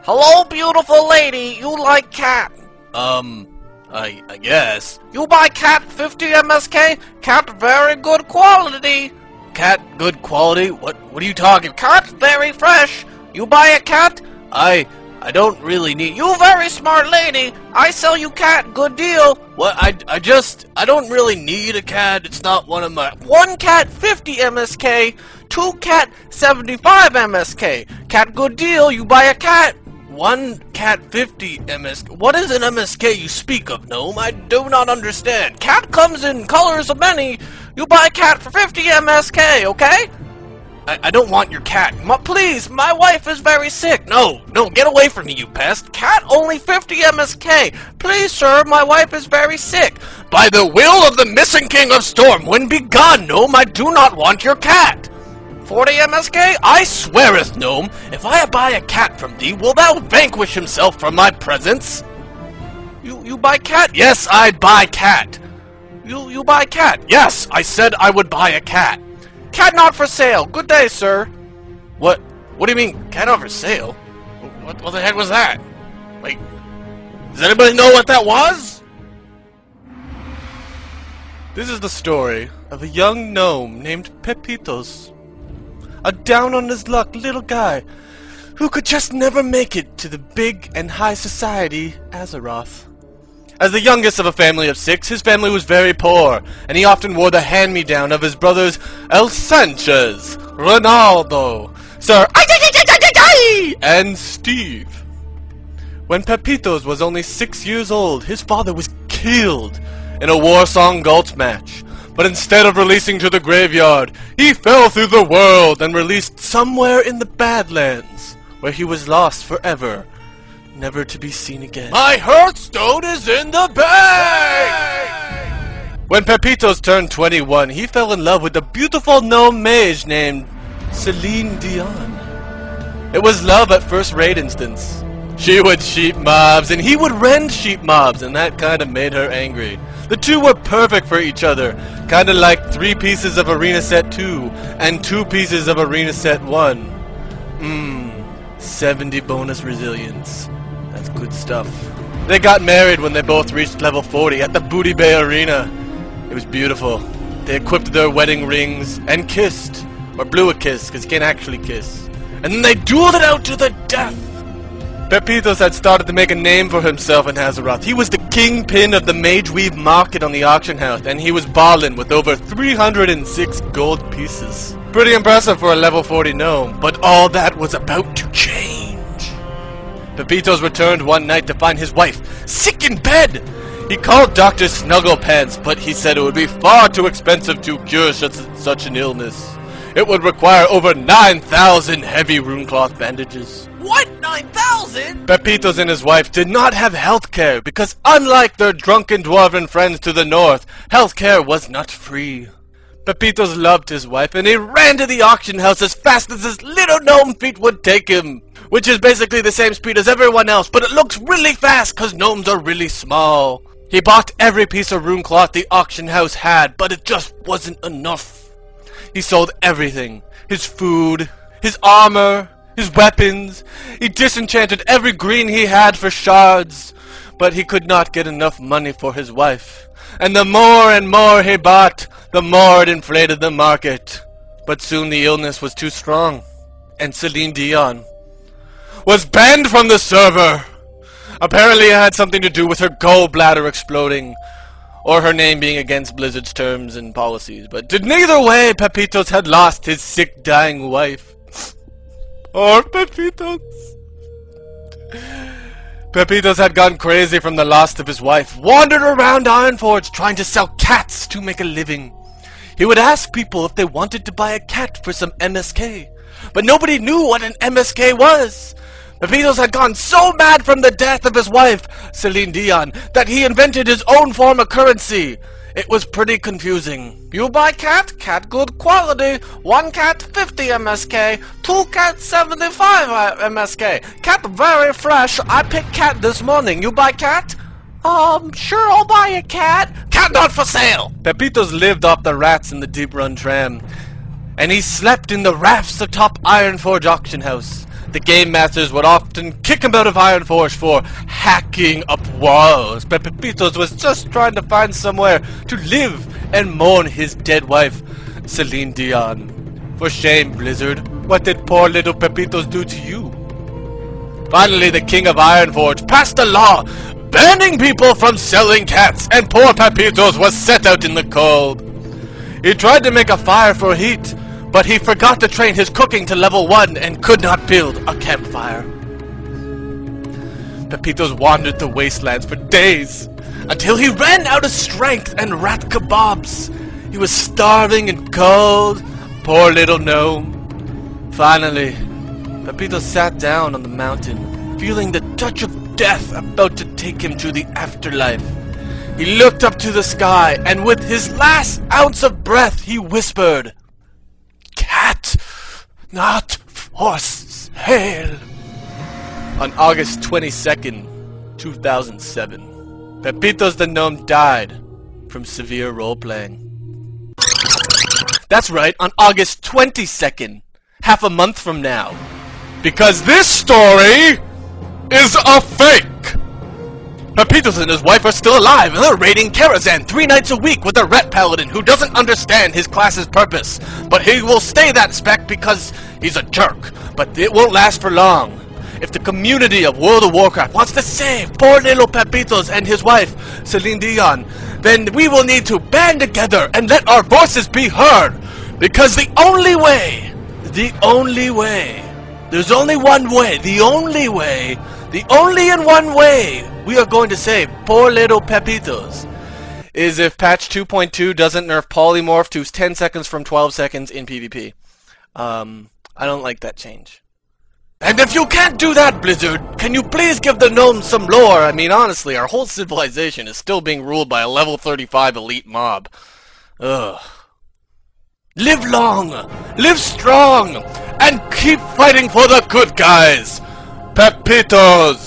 Hello, beautiful lady. You like cat? I guess. You buy cat 50 MSK? Cat very good quality. Cat good quality? What are you talking? Cat very fresh. You buy a cat? I don't really need. You very smart lady. I sell you cat. Good deal. What? I don't really need a cat. It's not one of my. One cat 50 MSK. Two cat 75 MSK. Cat good deal. You buy a cat. One cat 50 MSK. What is an MSK you speak of, gnome? I do not understand. Cat comes in colors of many. You buy a cat for 50 MSK, okay? I don't want your cat. Please, my wife is very sick. No, get away from me, you pest. Cat only 50 MSK. Please, sir, my wife is very sick. By the will of the missing king of Stormwind, be gone, gnome. I do not want your cat. 40 MSK? I sweareth, gnome, if I buy a cat from thee, will thou vanquish himself from my presence? You buy cat? Yes, I'd buy cat. You buy cat? Yes, I said I would buy a cat. Cat not for sale. Good day, sir. What do you mean, cat not for sale? What the heck was that? Like, does anybody know what that was? This is the story of a young gnome named Pepitoz. A down-on-his-luck little guy who could just never make it to the big and high society Azeroth. As the youngest of a family of 6, his family was very poor, and he often wore the hand-me-down of his brothers El Sanchez, Ronaldo, Sir and Steve. When Pepitoz was only 6 years old, his father was killed in a Warsong Gulch match. But instead of releasing to the graveyard, he fell through the world and released somewhere in the Badlands, where he was lost forever, never to be seen again. My Hearthstone is in the bag! When Pepitoz turned 21, he fell in love with a beautiful gnome mage named Celine Dion. It was love at first rate instance. She would sheep mobs, and he would rend sheep mobs, and that kinda made her angry. The two were perfect for each other, kinda like 3 pieces of Arena Set 2 and 2 pieces of Arena Set 1. 70 bonus resilience. That's good stuff. They got married when they both reached level 40 at the Booty Bay Arena. It was beautiful. They equipped their wedding rings and kissed. Or blew a kiss, because you can't actually kiss. And then they dueled it out to the death. Pepitoz had started to make a name for himself in Azeroth. He was the kingpin of the Mage Weave market on the auction house, and he was ballin' with over 306 gold pieces. Pretty impressive for a level 40 gnome, but all that was about to change. Pepitoz returned one night to find his wife sick in bed. He called Dr. Snugglepants, but he said it would be far too expensive to cure such an illness. It would require over 9,000 heavy runecloth bandages. What? 9,000? Pepitoz and his wife did not have health care because, unlike their drunken dwarven friends to the north, health care was not free. Pepitoz loved his wife, and he ran to the auction house as fast as his little gnome feet would take him, which is basically the same speed as everyone else, but it looks really fast because gnomes are really small. He bought every piece of runecloth the auction house had, but it just wasn't enough. He sold everything. His food, his armor, his weapons. He disenchanted every green he had for shards. But he could not get enough money for his wife. And the more and more he bought, the more it inflated the market. But soon the illness was too strong. And Celine Dion was banned from the server. Apparently it had something to do with her gallbladder exploding. Or her name being against Blizzard's terms and policies. But in neither way, Pepitoz had lost his sick, dying wife. Or Pepitoz. Pepitoz had gone crazy from the loss of his wife, wandered around Ironforge trying to sell cats to make a living. He would ask people if they wanted to buy a cat for some MSK, but nobody knew what an MSK was. Pepitoz had gone so mad from the death of his wife, Celine Dion, that he invented his own form of currency. It was pretty confusing. You buy cat? Cat good quality. 1 cat 50 MSK. 2 cat 75 MSK. Cat very fresh. I picked cat this morning. You buy cat? Sure, I'll buy a cat. Cat not for sale. Pepitoz lived off the rats in the Deep Run tram, and he slept in the rafts atop Ironforge auction house. The Game Masters would often kick him out of Ironforge for hacking up walls, but Pepitoz was just trying to find somewhere to live and mourn his dead wife, Celine Dion. For shame, Blizzard. What did poor little Pepitoz do to you? Finally, the King of Ironforge passed a law banning people from selling cats, and poor Pepitoz was set out in the cold. He tried to make a fire for heat, but he forgot to train his cooking to level 1 and could not build a campfire. Pepitoz wandered the wastelands for days, until he ran out of strength and rat kebabs. He was starving and cold, poor little gnome. Finally, Pepitoz sat down on the mountain, feeling the touch of death about to take him to the afterlife. He looked up to the sky, and with his last ounce of breath, he whispered, "Cat, not for sale." On August 22nd, 2007, Pepitoz the gnome died from severe role-playing. That's right, on August 22nd, half a month from now. Because this story is a fake! Pepitoz and his wife are still alive, and they're raiding Karazhan 3 nights a week with a rat paladin who doesn't understand his class's purpose. But he will stay that spec because he's a jerk. But it won't last for long. If the community of World of Warcraft wants to save poor little Pepitoz and his wife, Celine Dion, then we will need to band together and let our voices be heard. Because the only way, there's only one way, the only and one way we are going to save poor little Pepitoz is if patch 2.2 doesn't nerf polymorph to 10 seconds from 12 seconds in PvP. I don't like that change. And if you can't do that, Blizzard, can you please give the gnomes some lore? I mean, honestly, our whole civilization is still being ruled by a level 35 elite mob. Ugh. Live long, live strong, and keep fighting for the good guys. Pepitoz!